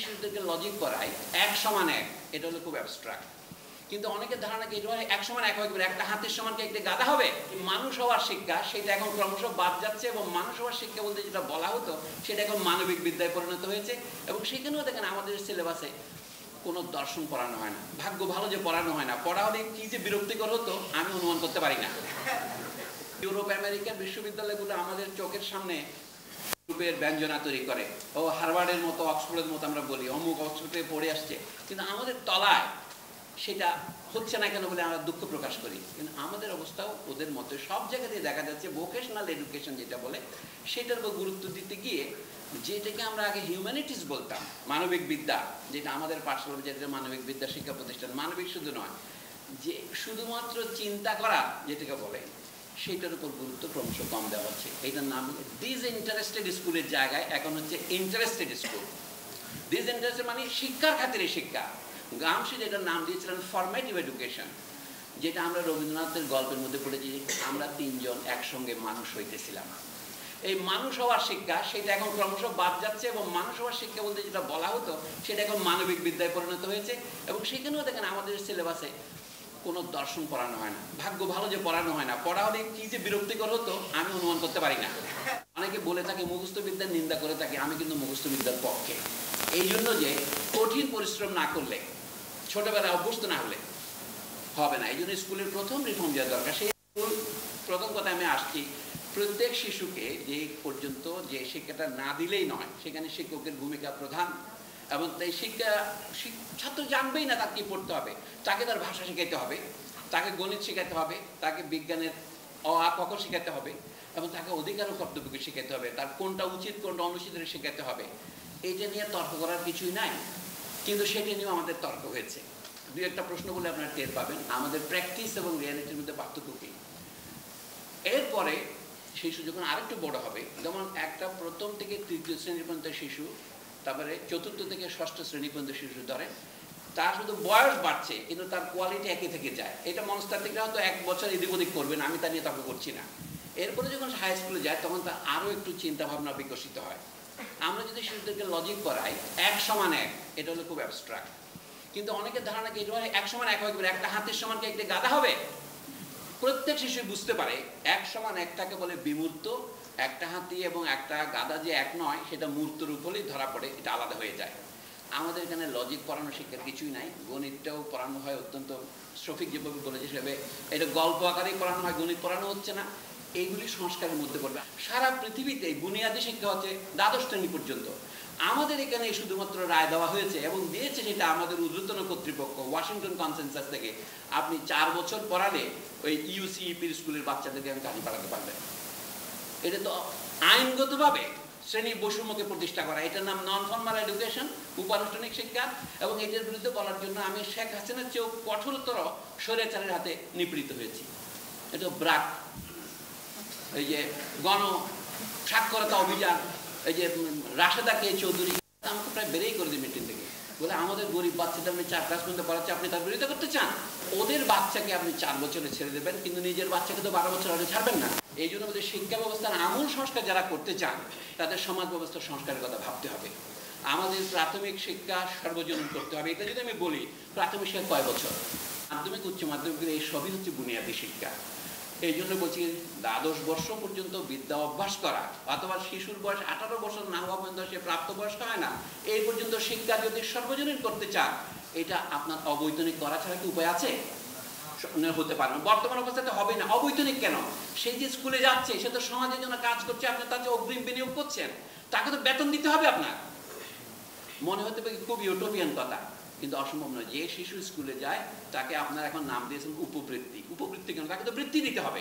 শিশুদেরকে লজিক করাই 1 = 1, এটা হলো খুব অ্যাবস্ট্রাক্ট। কিন্তু অনেকের ধারণা কি এটা 1 = 1 হবে, একটা হাতির সমান কি একটা গাধা হবে? মানুষ হওয়ার শিক্ষা সেটা এখন ক্রমশ বাদ যাচ্ছে, এবং মানুষ হওয়ার শিক্ষা বলতে যেটা বলা হতো সেটা এখন মানবিক বিদ্যায় পরিণত হয়েছে। এবং সেখানেও দেখেন আমাদের সিলেবাসে কোনো দর্শন পড়ানো হয় না। ভাগ্য ভালো যে পড়ানো হয় না, পড়া হলে কি যে বিরক্তিকর হতো আমি অনুমান করতে পারি না। ইউরোপ আমেরিকার বিশ্ববিদ্যালয়গুলো আমাদের চোখের সামনে রূপের ব্যঞ্জনা তৈরি করে, ও হার্ভার্ডের মতো অক্সফোর্ডের মতো আমরা বলি অমুক অক্সফোর্ডে পড়ে আসছে, কিন্তু আমাদের তলায় সেটা হচ্ছে না কেন বলে আমরা দুঃখ প্রকাশ করি। কিন্তু আমাদের অবস্থাও ওদের মতো সব জায়গাতেই দেখা যাচ্ছে ভোকেশনাল এডুকেশন যেটা বলে সেটার উপর গুরুত্ব দিতে গিয়ে, যেটাকে আমরা আগে হিউম্যানিটিস বলতাম, মানবিক বিদ্যা, যেটা আমাদের পাঠশালা যেটা মানবিক বিদ্যা শিক্ষা প্রতিষ্ঠান, মানবিক শুধু নয়, যে শুধুমাত্র চিন্তা করা যেটাকে বলে সেটার উপর গুরুত্ব ক্রমশ কম দেওয়া হচ্ছে। এইটার নাম ডিসইন্টারেস্টেড স্কুলের জায়গায় এখন হচ্ছে ইন্টারেস্টেড স্কুল। ডিসইন্টারেস্টেড মানে শিক্ষার খাতিরে শিক্ষা। গামসি যেটার নাম দিয়েছিলেন ফরমেটিভ এডুকেশন, যেটা আমরা রবীন্দ্রনাথের গল্পের মধ্যে পড়েছি, আমরা 3 জন একসঙ্গে মানুষ হইতেছিলাম। এই মানুষ হওয়ার শিক্ষা সেটা এখন ক্রমশ বাদ যাচ্ছে, এবং মানুষ হওয়ার শিক্ষা বলতে যেটা বলা হতো সেটা এখন মানবিক বিদ্যায় পরিণত হয়েছে। এবং সেখানেও দেখেন আমাদের সিলেবাসে কোনো দর্শন পড়ানো হয় না। ভাগ্য ভালো যে পড়ানো হয় না, পড়া হলে কি যে বিরক্তিকর হতো আমি অনুমান করতে পারি না। অনেকে বলে থাকে মুখস্থ বিদ্যার নিন্দা করে থাকে, আমি কিন্তু মুখস্থ বিদ্যার পক্ষে। এই জন্য যে কঠিন পরিশ্রম না করলে, ছোটবেলায় অভ্যস্ত না হলে হবে না। এই জন্য স্কুলের প্রথম রিফর্ম দেওয়া দরকার। সেই প্রথম কথা আমি আসছি, প্রত্যেক শিশুকে যে পর্যন্ত যে শিক্ষাটা না দিলেই নয়, সেখানে শিক্ষকের ভূমিকা প্রধান। এবং তাই শিক্ষা ছাত্র জানবেই না তাকে কি পড়তে হবে, তাকে তার ভাষা শেখাইতে হবে, তাকে গণিত শেখাতে হবে, তাকে বিজ্ঞানের অ আ ক খ শেখাতে হবে, এবং তাকে অধিকার ও কর্তব্যকে শেখাতে হবে, তার কোনটা উচিত কোনটা অনুচিত শেখাতে হবে। এইটা নিয়ে তর্ক করার কিছুই নাই, কিন্তু সেটা নিয়েও আমাদের তর্ক হয়েছে। 2-1টা প্রশ্ন বলে আপনারা টের পাবেন আমাদের প্র্যাকটিস এবং রিয়ালিটির মধ্যে পার্থক্য কী। এরপরে শিশু যখন আরেকটু বড় হবে, যেমন একটা প্রথম থেকে 3য় শ্রেণী পর্যন্ত শিশু, তারপরে 4র্থ থেকে 6ষ্ঠ শ্রেণী পর্যন্ত শিশু ধরে, তার শুধু বয়স বাড়ছে কিন্তু তার কোয়ালিটি একই থেকে যায়। এটা মনস্তাত্ত্বিকরা হয়তো 1 বছর এদিক ওদিক করবেন, আমি তা নিয়ে তর্ক করছি না। এরপরে যখন হাই স্কুলে যায় তখন তার আরও একটু চিন্তাভাবনা বিকশিত হয়। আমরা যদি শিশুদেরকে লজিক করাই 1 = 1, এটা হলো খুব অ্যাবস্ট্রাক্ট। কিন্তু অনেকের ধারণা কি এটা 1 = 1 হবে, একটা হাতির সমান কি একটা গাধা হবে? প্রত্যেক শিশু বুঝতে পারে 1 = 1টাকে বলে বিমূর্ত। একটা হাতি এবং একটা গাধা যে এক নয়, সেটা মূর্ত রূপ হলেই ধরা পড়ে, এটা আলাদা হয়ে যায়। আমাদের এখানে লজিক পড়ানো শিক্ষার কিছুই নাই। গণিতটাও পড়ানো হয় অত্যন্ত, শফিক যেভাবে বলেছে সেভাবে এটা গল্প আকারেই পড়ানো হয়, গণিত পড়ানো হচ্ছে না। এইগুলি সংস্কারের মধ্যে পড়বে। সারা পৃথিবীতে বুনিয়াদী শিক্ষা হচ্ছে দ্বাদশ শ্রেণী পর্যন্ত। আমাদের এখানে শুধুমাত্র রায় দেওয়া হয়েছে এবং দিয়েছে সেটা আমাদের ঊর্ধ্বতন কর্তৃপক্ষ ওয়াশিংটন কনসেনসাস থেকে, আপনি 4 বছর পড়ালে ওই ইউসিইপির স্কুলের বাচ্চাদেরকে আমি কাহিনী পড়াতে পারবেন। এটা তো আইনগতভাবে শ্রেণী বৈষম্যকে প্রতিষ্ঠা করা, এটার নাম নন ফর্মাল এডুকেশন, উপানুষ্ঠানিক শিক্ষা। এবং এটার বিরুদ্ধে বলার জন্য আমি শেখ হাসিনার চেয়েও কঠোরতর স্বৈরাচারের হাতে নিপীড়িত হয়েছি। এটা ব্রাক, এই যে গণ সাক্ষরতা অভিযান, এই যে রাশেদা কে চৌধুরী, আমাকে প্রায় বেড়েই করে দিই মিটিং থেকে, বলে আমাদের গরিব বাচ্চাদের আপনি 4 ক্লাস পর্যন্ত পড়াচ্ছে, আপনি তার বিরোধিতা করতে চান? ওদের বাচ্চাকে আপনি 4 বছরে ছেড়ে দেবেন, কিন্তু নিজের বাচ্চাকে তো 12 বছর আগে ছাড়বেন না। এই জন্য আমাদের শিক্ষা ব্যবস্থার আমূল সংস্কার যারা করতে চান তাদের সমাজ ব্যবস্থার সংস্কারের কথা ভাবতে হবে। আমাদের প্রাথমিক শিক্ষা সর্বজনীন করতে হবে। এটা যদি আমি বলি, প্রাথমিক শিক্ষা কয় বছর, মাধ্যমিক উচ্চ মাধ্যমিকের এই সবই হচ্ছে বুনিয়াদী শিক্ষা। এই জন্য বলছি 12 বর্ষ পর্যন্ত বিদ্যা অভ্যাস করা, অথবা শিশুর বয়স 18 বছর না হওয়া পর্যন্ত সে প্রাপ্তবয়স্ক হয় না, এই পর্যন্ত শিক্ষা যদি সর্বজনীন করতে চান, এটা আপনার অবৈতনিক করা ছাড়া কি উপায় আছে? হতে পারে না, বর্তমান অবস্থাতে হবে না। অবৈতনিক কেন? সেই যে স্কুলে যাচ্ছে সে তো সমাজের জন্য কাজ করছে, আপনি তার যে অগ্রিম বিনিয়োগ করছেন, তাকে তো বেতন দিতে হবে আপনার। মনে হতে পারে খুব ইউটোপিয়ান কথা, কিন্তু অসম্ভব নয়। যে শিশু স্কুলে যায় তাকে আপনার এখন নাম দিয়েছেন উপবৃত্তি। উপবৃত্তি কেন? তাকে তো বৃত্তি দিতে হবে।